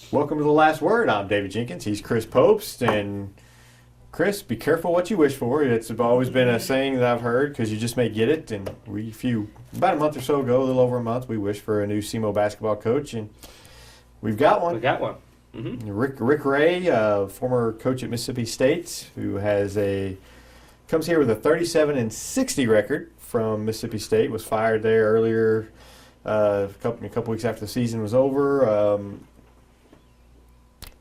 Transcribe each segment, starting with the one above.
Welcome to The Last Word. I'm David Jenkins. He's Chris Popst. And Chris, be careful what you wish for. It's always been a saying that I've heard because you just may get it. And about a month or so ago, a little over a month, we wished for a new SEMO basketball coach. And we've got one. We got one. Mm-hmm. Rick Ray, former coach at Mississippi State, who comes here with a 37-60 record from Mississippi State, was fired there earlier a couple weeks after the season was over.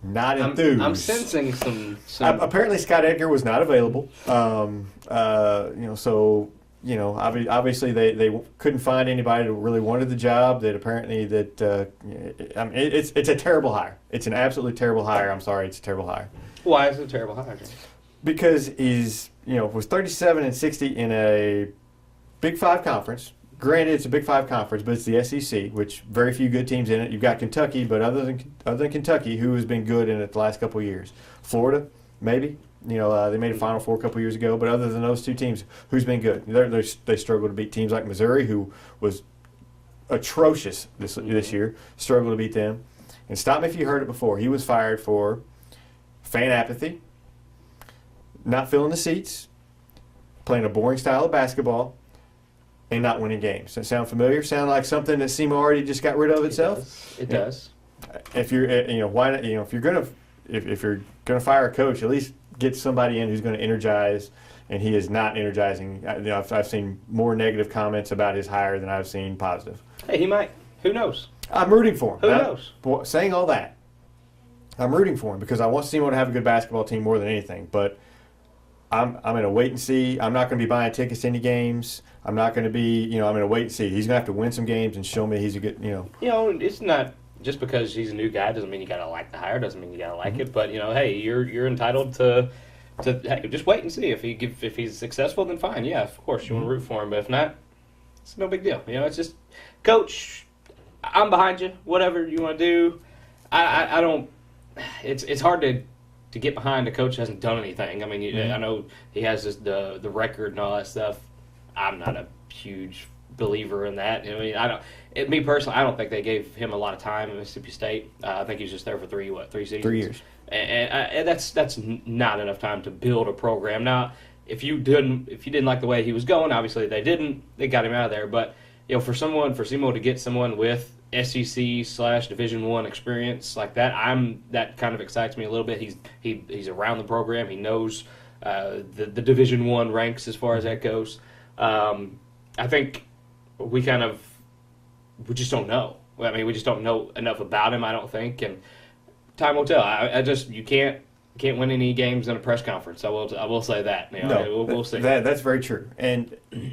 Not enthused. I'm sensing some. Apparently, Scott Edgar was not available. Obviously they couldn't find anybody who really wanted the job. It's a terrible hire. It's an absolutely terrible hire. I'm sorry, it's a terrible hire. Why is it a terrible hire? Because he's was 37-60 in a Big Five conference. Granted, it's a Big Five conference, but it's the SEC, which very few good teams in it. You've got Kentucky, but other than Kentucky, who has been good in it the last couple of years? Florida, maybe. They made a Final Four a couple of years ago, but other than those two teams, who's been good? They struggle to beat teams like Missouri, who was atrocious this year. Struggled to beat them. And stop me if you heard it before. He was fired for fan apathy, not filling the seats, playing a boring style of basketball, and not winning games. Does that sound familiar? Sound like something that SEMO already just got rid of itself? It does. If you're, why not? If you're gonna fire a coach, at least get somebody in who's going to energize. And he is not energizing. I've seen more negative comments about his hire than I've seen positive. Hey, he might. Who knows? I'm rooting for him. Who knows? Saying all that, I'm rooting for him because I want SEMO to have a good basketball team more than anything. But I'm going to wait and see. I'm not going to be buying tickets to any games. I'm not going to be, I'm going to wait and see. He's going to have to win some games and show me he's a good, It's not just because he's a new guy doesn't mean you got to like the hire, doesn't mean you got to like it. But, hey, you're entitled to hey, just wait and see. If he's successful, then fine. Yeah, of course, you want to root for him. But if not, it's no big deal. It's just, Coach, I'm behind you. Whatever you want to do. I don't, it's hard to get behind a coach who hasn't done anything. I mean, I know he has the record and all that stuff. I'm not a huge believer in that. Me personally, I don't think they gave him a lot of time at Mississippi State. I think he was just there for three seasons? 3 years. And that's not enough time to build a program. Now, if you didn't like the way he was going, obviously they didn't. They got him out of there. But for SEMO to get someone with SEC/Division I experience like that, that kind of excites me a little bit. He's around the program. He knows the Division I ranks as far as that goes. I think we just don't know. I mean, we just don't know enough about him, I don't think, and time will tell. You can't win any games in a press conference. I will say that. We'll see. That's very true.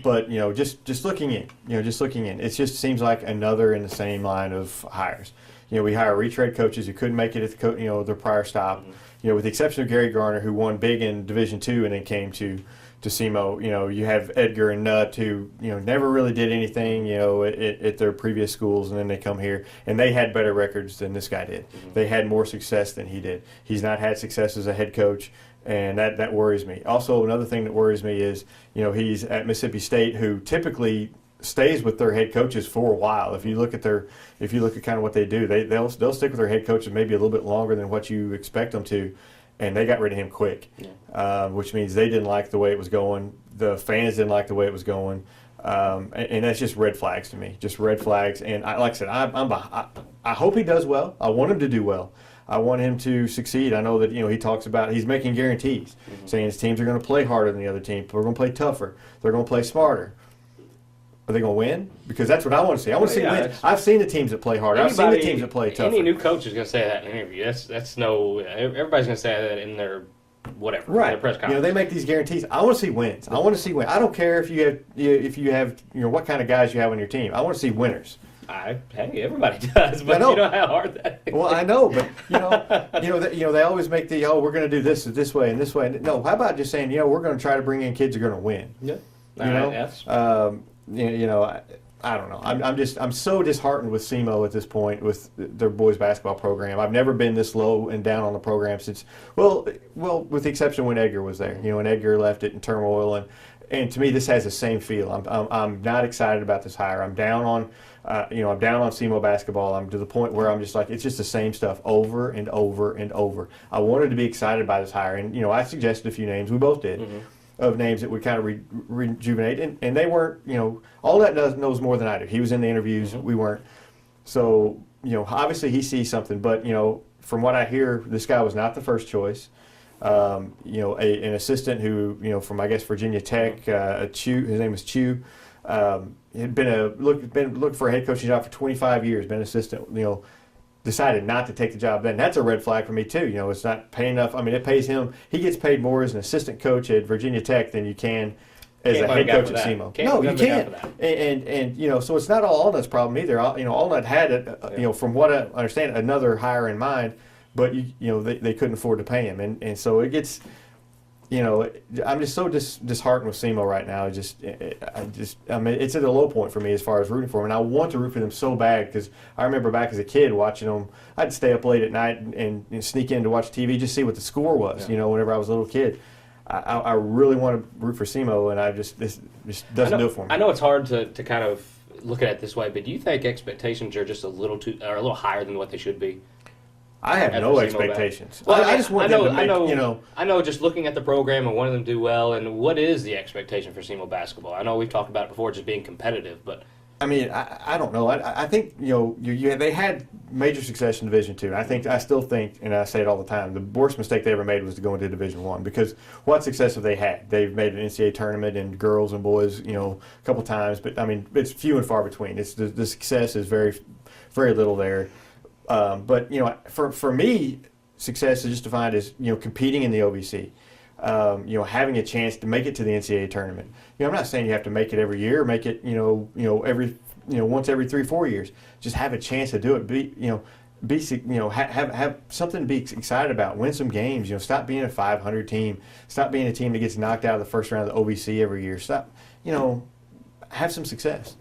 But just looking in, it just seems like another in the same line of hires. We hire retread coaches who couldn't make it at their prior stop. Mm-hmm. With the exception of Gary Garner, who won big in Division II and then came to SEMO. You have Edgar and Nutt who never really did anything at their previous schools, and then they come here and they had better records than this guy did. Mm-hmm. They had more success than he did. He's not had success as a head coach, and that worries me. Also, another thing that worries me is he's at Mississippi State, who typically stays with their head coaches for a while. If you look at kind of what they do, they'll stick with their head coaches maybe a little bit longer than what you expect them to. And they got rid of him quick, which means they didn't like the way it was going. The fans didn't like the way it was going, and that's just red flags to me. Just red flags. And like I said, I hope he does well. I want him to do well. I want him to succeed. I know that he talks about he's making guarantees, saying his teams are going to play harder than the other team. We're going to play tougher. They're going to play smarter. Are they going to win? Because that's what I want to see. I want to see wins. I've seen the teams that play harder. I've seen the teams that play tougher. Any new coach is going to say that in an interview. Everybody's going to say that in their whatever. Right. Their press conference. They make these guarantees. I want to see wins. I want to see wins. I don't care if you have what kind of guys you have on your team. I want to see winners. Hey, everybody does, but you know how hard that is. Well, I know, but they always make we're going to do this way and this way. No, how about just saying we're going to try to bring in kids who are going to win. Yeah. I don't know. I'm so disheartened with SEMO at this point with their boys basketball program. I've never been this low and down on the program since with the exception when Edgar was there. When Edgar left it in turmoil And to me, this has the same feel. I'm not excited about this hire. I'm down on, I'm down on SEMO basketball. I'm to the point where I'm just like, it's just the same stuff over and over and over. I wanted to be excited by this hire, and I suggested a few names. We both did. Of names that would kind of rejuvenate, and they weren't. All that knows more than I do. He was in the interviews. We weren't. So obviously he sees something, but from what I hear, this guy was not the first choice. An assistant who, from I guess Virginia Tech, Chew, his name was Chew, had been looking for a head coaching job for 25 years, been an assistant, decided not to take the job then. That's a red flag for me too. It's not paying enough. I mean, it pays him. He gets paid more as an assistant coach at Virginia Tech than you can as a head coach at SEMO. No, you can't. And so it's not all Allnutt's problem either. Allnutt had, from what I understand, another hire in mind, but they couldn't afford to pay him, and so it gets. I'm just so disheartened with SEMO right now. I mean, it's at a low point for me as far as rooting for them, and I want to root for them so bad because I remember back as a kid watching them. I'd stay up late at night and sneak in to watch TV just see what the score was. Whenever I was a little kid, I really want to root for SEMO, and this just doesn't do it for me. I know it's hard to kind of look at it this way, but do you think expectations are just a little higher than what they should be? I have no expectations. Well, I just want them to make, I know just looking at the program and wanting them to do well, and what is the expectation for SEMO basketball? I know we've talked about it before, just being competitive, but... I mean, I don't know. I think, they had major success in Division II. I still think, and I say it all the time, the worst mistake they ever made was to go into Division I, because what success have they had? They've made an NCAA tournament and girls and boys, a couple times, but I mean, it's few and far between. It's the success is very, very little there. But for me, success is just defined as competing in the OVC, having a chance to make it to the NCAA tournament. I'm not saying you have to make it every year, make it every once every 3-4 years. Just have a chance to do it. Have something to be excited about. Win some games. Stop being a 500 team. Stop being a team that gets knocked out of the first round of the OVC every year. Stop. Have some success.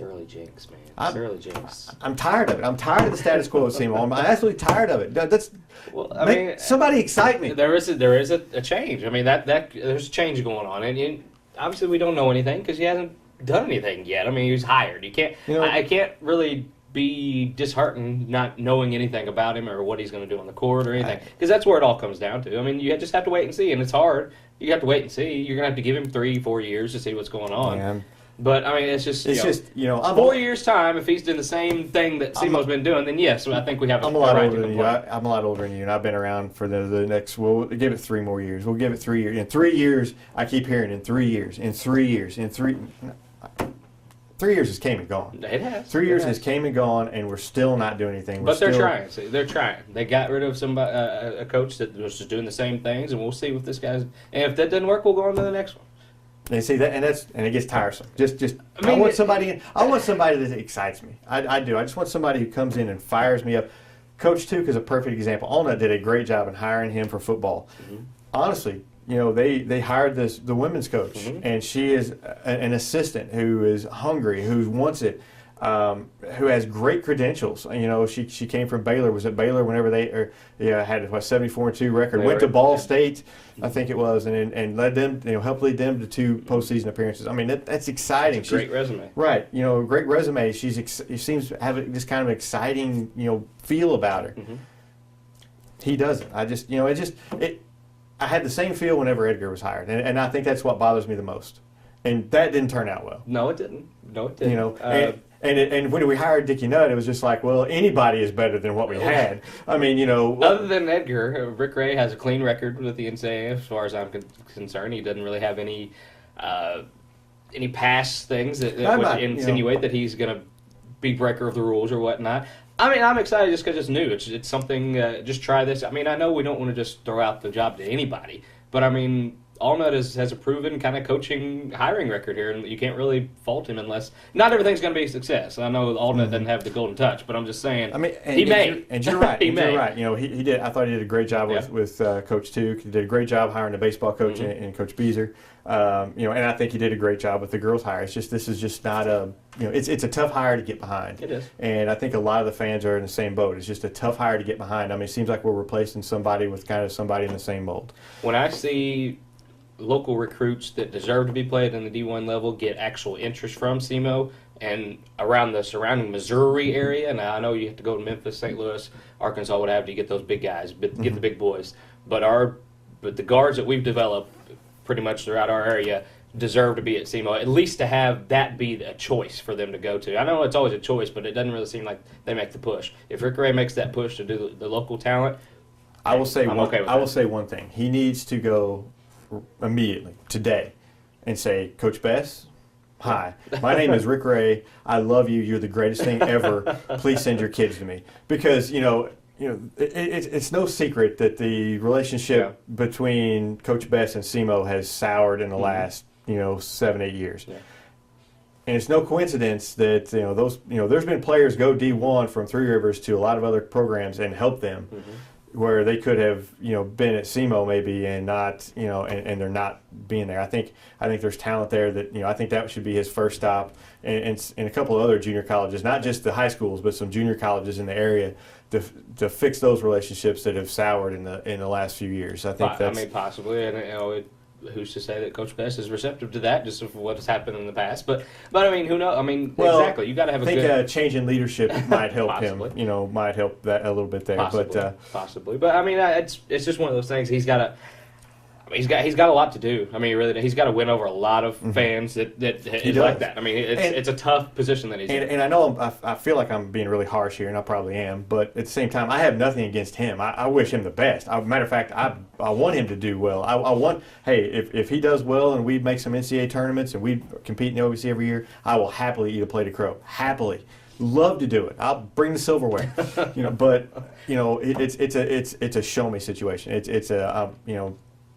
Early jinx, man. Early jinx. I'm tired of it. I'm tired of the status quo at SEMO. I'm absolutely tired of it. Somebody excite me. There is a change. I mean, there's a change going on, and obviously we don't know anything because he hasn't done anything yet. I mean, he was hired. You can't. I can't really be disheartened not knowing anything about him or what he's going to do on the court or anything, because that's where it all comes down to. I mean, you just have to wait and see, and it's hard. You have to wait and see. You're going to have to give him 3-4 years to see what's going on. Man. But I mean, it's just 4 years time. If he's doing the same thing that SEMO's been doing, then yes, I think we have. I'm a lot older than you. I'm a lot older than you, and I've been around for the next. We'll give it 3 more years. We'll give it 3 years. In 3 years, I keep hearing in 3 years. In 3 years. In 3 years has came and gone. It has. 3 years has came and gone, and we're still not doing anything. But they're trying. See, they're trying. They got rid of somebody, a coach that was just doing the same things, and we'll see what this guy's. And if that doesn't work, we'll go on to the next one. And see that, and it gets tiresome. I want somebody. I want somebody that excites me. I do. I just want somebody who comes in and fires me up. Coach Tuke is a perfect example. Allnutt did a great job in hiring him for football. Honestly, they hired the women's coach, and she is an assistant who is hungry, who wants it, who has great credentials. She came from Baylor. Was at Baylor whenever they had a 74-2 record. Went to Ball State, I think it was, and led them, helped lead them to 2 postseason appearances. I mean, that's exciting. That's a great resume. Right. Great resume. She seems to have this kind of exciting, feel about her. He doesn't. I had the same feel whenever Edgar was hired, and I think that's what bothers me the most. And that didn't turn out well. No, it didn't. And when we hired Dickie Nutt, it was just like, well, anybody is better than what we had. I mean, Other than Edgar, Rick Ray has a clean record with the NCAA as far as I'm concerned. He doesn't really have any past things that would insinuate that he's going to be breaker of the rules or whatnot. I mean, I'm excited just because it's new. It's something, just try this. I mean, I know we don't want to just throw out the job to anybody, but I mean, Allnutt has a proven kind of coaching hiring record here, and you can't really fault him unless not everything's going to be a success. I know Allnutt doesn't have the golden touch, but I'm just saying. I mean, he may. And you're right. You're right. He did. I thought he did a great job with Coach Tuke. He did a great job hiring the baseball coach and Coach Beezer. And I think he did a great job with the girls hire. It's just this is just not a it's a tough hire to get behind. It is. And I think a lot of the fans are in the same boat. It's just a tough hire to get behind. I mean, it seems like we're replacing somebody with kind of somebody in the same mold. When I see local recruits that deserve to be played in the D1 level get actual interest from SEMO and around the surrounding Missouri area. Now, I know you have to go to Memphis, St. Louis, Arkansas, what have you, to get those big guys, but get the big boys. But the guards that we've developed pretty much throughout our area deserve to be at SEMO, at least to have that be a choice for them to go to. I know it's always a choice, but it doesn't really seem like they make the push. If Rick Ray makes that push to do the local talent, I will say I will say one thing. He needs to go immediately today and say, Coach Bess, hi, my name is Rick Ray. I love you. You're the greatest thing ever. Please send your kids to me. Because it's no secret that the relationship between Coach Bess and SEMO has soured in the last 7-8 years. Yeah. And it's no coincidence that there's been players go D1 from Three Rivers to a lot of other programs and help them. Where they could have, been at SEMO maybe and not, and they're not being there. I think there's talent there that, I think that should be his first stop, and a couple of other junior colleges, not just the high schools, but some junior colleges in the area to fix those relationships that have soured in the last few years. I think that's. Possibly, and who's to say that Coach Bess is receptive to that, just of what has happened in the past? But I mean, who knows? I mean, exactly. You got to have I think a change in leadership might help him. Might help that a little bit there. Possibly. But I mean, it's just one of those things. He's got a lot to do. I mean, really, he's got to win over a lot of fans that like that. I mean, it's a tough position that he's in. And I know I feel like I'm being really harsh here, and I probably am. But at the same time, I have nothing against him. I wish him the best. Matter of fact, I want him to do well. I want, hey, if he does well and we make some NCAA tournaments and we compete in the OVC every year, I will happily eat a plate of crow. Happily. Love to do it. I'll bring the silverware. It's a show me situation.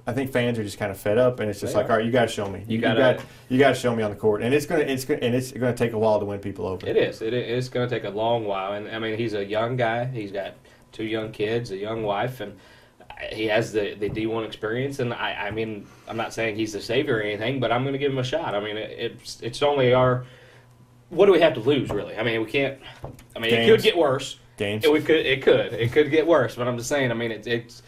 I think fans are just kind of fed up, and it's just all right, you got to show me. You got to show me on the court, and it's going to take a while to win people over. It is. It's going to take a long while, and I mean, he's a young guy. He's got 2 young kids, a young wife, and he has the D1 experience. And I mean, I'm not saying he's the savior or anything, but I'm going to give him a shot. I mean, it's only our. What do we have to lose, really? I mean, we can't. I mean, Games. It could get worse. Games. It could get worse. But I'm just saying. I mean, it's.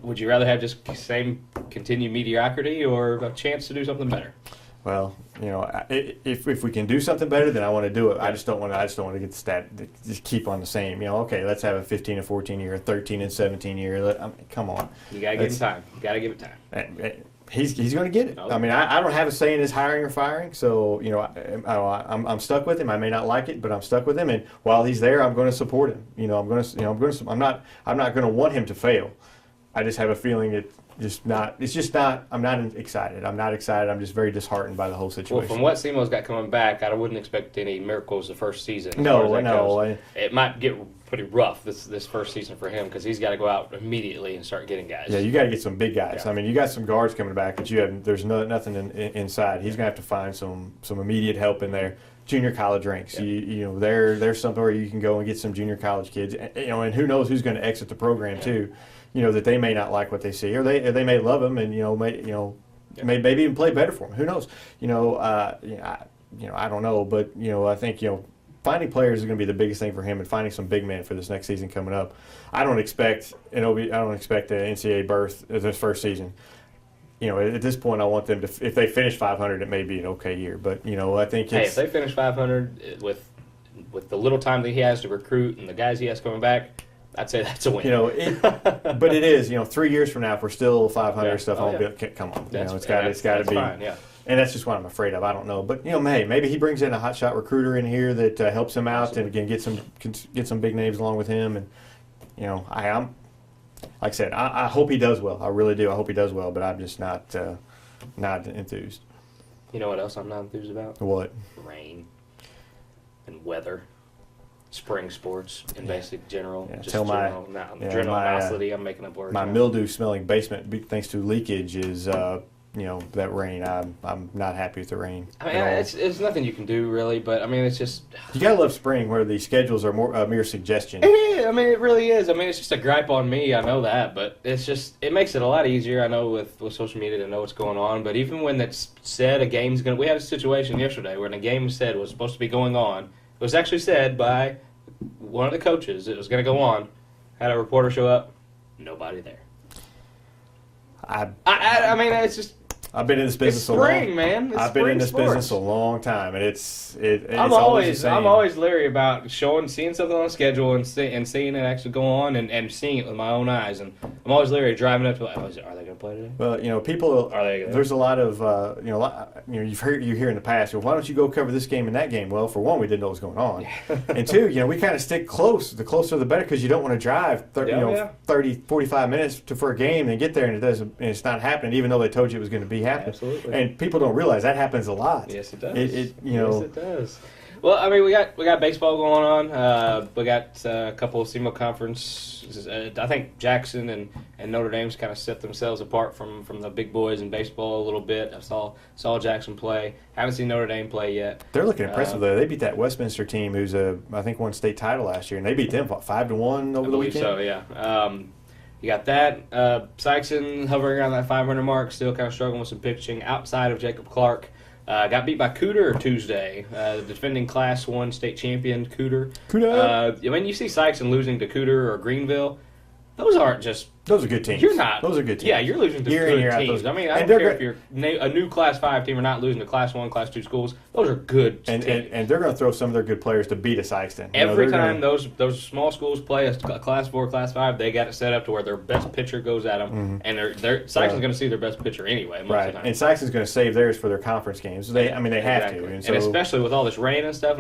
Would you rather have just same continued mediocrity or a chance to do something better? Well, if we can do something better, then I want to do it. I just don't want to get the stat. Just keep on the same. Okay, let's have a 15 and 14 year, a 13 and 17 year. Come on. You gotta give him time. You gotta give it time. He's going to get it. I mean, I don't have a say in his hiring or firing, so I'm stuck with him. I may not like it, but I'm stuck with him. And while he's there, I'm going to support him. I'm not going to want him to fail. I just have a feeling it's just not, I'm not excited. I'm not excited. I'm just very disheartened by the whole situation. Well, from what SEMO's got coming back, I wouldn't expect any miracles the first season. No. It might get pretty rough this first season for him because he's got to go out immediately and start getting guys. Yeah, you got to get some big guys. Yeah. I mean, you got some guards coming back, but there's nothing inside. He's going to have to find some immediate help in there. Junior college ranks. Yeah. There's something where you can go and get some junior college kids. And who knows who's going to exit the program too. That they may not like what they see, or they may love him and maybe even play better for him. Who knows? I don't know, but I think finding players is going to be the biggest thing for him, and finding some big men for this next season coming up. I don't expect an NCAA berth this first season. At this point, I want them to. If they finish 500, it may be an okay year, but I think if they finish 500 with the little time that he has to recruit and the guys he has coming back. I'd say that's a win. But it is. 3 years from now, if we're still 500 stuff, come on. It's got to be. Fine, yeah. And that's just what I'm afraid of. I don't know, but maybe he brings in a hotshot recruiter in here that helps him out and again get some big names along with him. And I'm like I said, I hope he does well. I really do. I hope he does well, but I'm just not enthused. You know what else I'm not enthused about? What? Rain and weather. Spring sports in basic general. Yeah, just generosity. I'm making up words. My mildew-smelling basement, thanks to leakage, is that rain. I'm not happy with the rain. I mean, it's nothing you can do really, but I mean, it's just you gotta love spring where the schedules are more mere suggestion. Yeah, I mean, it really is. I mean, it's just a gripe on me. I know that, but it makes it a lot easier. I know with social media to know what's going on, but even when it's said a game's gonna, we had a situation yesterday where the game said was supposed to be going on. It was actually said by one of the coaches it was going to go on. Had a reporter show up, nobody there. I mean, it's just. I've been in this business It's a long spring, man. It's I've been in this spring business sports. a long time, and it's I'm always the same. I'm always leery about seeing something on the schedule and seeing it actually go on and seeing it with my own eyes. And I'm always leery of driving up to are they going to play today? Well, people. Are they gonna- There's a lot of you hear in the past. Well, why don't you go cover this game and that game? Well, for one, we didn't know what was going on, and two, we kind of stick close. The closer the better, because you don't want to drive 30, 45 minutes for a game and get there and it's not happening, even though they told you it was going to be happening. Absolutely. And people don't realize that happens a lot. Yes, it does. Yes, it does. Well, I mean, we got baseball going on. We got a couple of SEMO conference. I think Jackson and Notre Dame's kind of set themselves apart from the big boys in baseball a little bit. I saw Jackson play. Haven't seen Notre Dame play yet. They're looking impressive though. They beat that Westminster team, who's I think won state title last year, and they beat them 5-1 over the weekend. So yeah. You got that. Sykeston hovering around that 500 mark, still kind of struggling with some pitching outside of Jacob Clark. Got beat by Cooter Tuesday, the defending Class 1 state champion Cooter. When you see Sykeston losing to Cooter or Greenville, those aren't just... Those are good teams. You're not. Those are good teams. Yeah, you're losing to good teams. I mean, I don't care if you're a new Class 5 team or not, losing to Class 1, Class 2 schools. Those are good teams. And they're going to throw some of their good players to beat a Sykeston. Every time those small schools play a Class 4, Class 5, they got it set up to where their best pitcher goes at them, and Sykeston's going to see their best pitcher anyway. Most of the time. And Sykeston's going to save theirs for their conference games. They have Exactly. to. And especially with all this rain and stuff,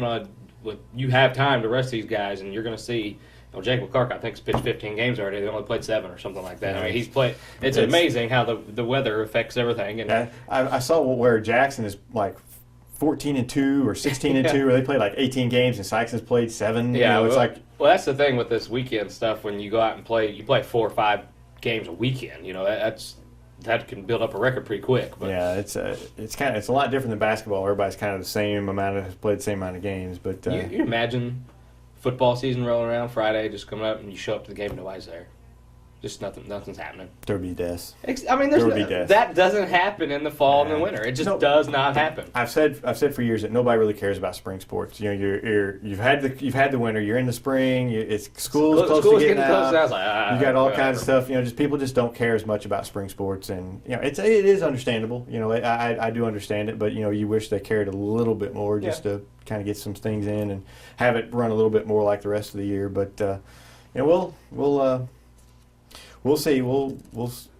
you have time to rest these guys, and you're going to see... Jacob Clark, I think, has pitched 15 games already. They only played 7 or something like that. I mean, he's played. It's amazing how the weather affects everything. And I saw where Jackson is like 14-2 or 16-2, where they played like 18 games and Sykeston's played 7. Yeah, it's like. Well, that's the thing with this weekend stuff. When you go out and play, you play 4 or 5 games a weekend. That can build up a record pretty quick. But yeah, it's a lot different than basketball. Everybody's kind of the same amount of played the same amount of games. But you imagine football season rolling around Friday, just coming up and you show up to the game and nobody's there. Just nothing's happening. There would be deaths. I mean, that doesn't happen in the fall and the winter. It just does not happen. I've said for years that nobody really cares about spring sports. You've had the winter. You're in the spring. School's close to getting out. Close, like, you got all kinds of stuff. Just people just don't care as much about spring sports, and it is understandable. I do understand it, but you wish they cared a little bit more just to kind of get some things in and have it run a little bit more like the rest of the year. But we'll see.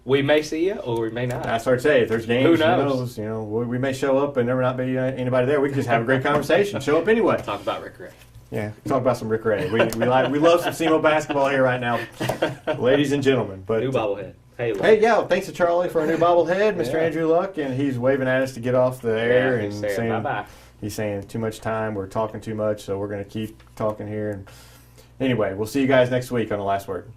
We may see you, or we may not. I start to say, if there's games, who knows? We may show up and there may not be anybody there. We can just have a great conversation. Show up anyway. Talk about Rick Ray. Yeah, talk about some Rick Ray. We love some SEMO basketball here right now, ladies and gentlemen. But new bobblehead. Hey, thanks to Charlie for a new bobblehead, Mr. Andrew Luck, and he's waving at us to get off the air and saying bye-bye. He's saying too much time. We're talking too much, so we're going to keep talking here. And anyway, we'll see you guys next week on The Last Word.